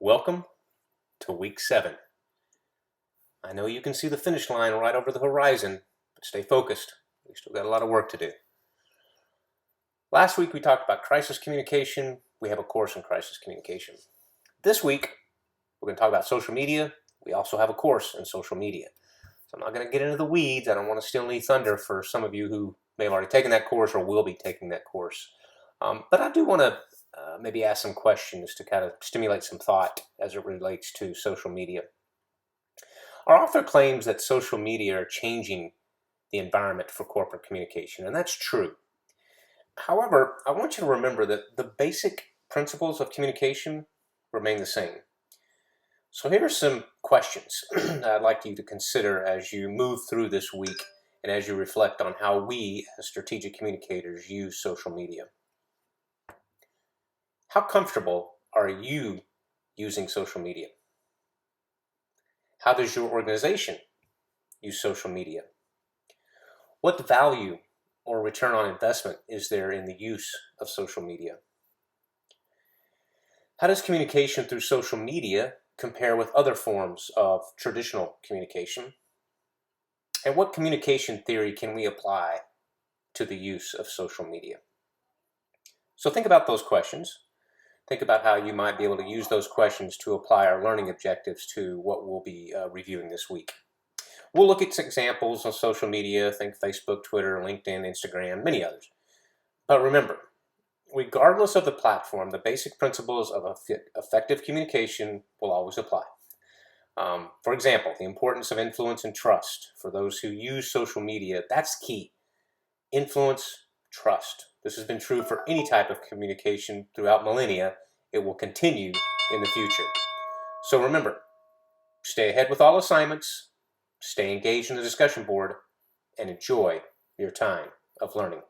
Welcome to week 7. I know you can see the finish line right over the horizon, but stay focused. We still got a lot of work to do. Last week we talked about crisis communication. We have a course in crisis communication. This week we're going to talk about social media. We also have a course in social media. So I'm not going to get into the weeds. I don't want to steal any thunder for some of you who may have already taken that course or will be taking that course. But I do want to maybe ask some questions to kind of stimulate some thought as it relates to social media. Our author claims that social media are changing the environment for corporate communication, and that's true. However, I want you to remember that the basic principles of communication remain the same. So here are some questions that I'd like you to consider as you move through this week and as you reflect on how we as strategic communicators use social media. How comfortable are you using social media? How does your organization use social media? What value or return on investment is there in the use of social media? How does communication through social media compare with other forms of traditional communication? And what communication theory can we apply to the use of social media? So think about those questions. Think about how you might be able to use those questions to apply our learning objectives to what we'll be reviewing this week. We'll look at some examples on social media, think Facebook, Twitter, LinkedIn, Instagram, many others. But remember, regardless of the platform, the basic principles of effective communication will always apply. For example, the importance of influence and trust. For those who use social media, that's key. Influence, trust. This has been true for any type of communication throughout millennia. It will continue in the future. So remember, stay ahead with all assignments, stay engaged in the discussion board, and enjoy your time of learning.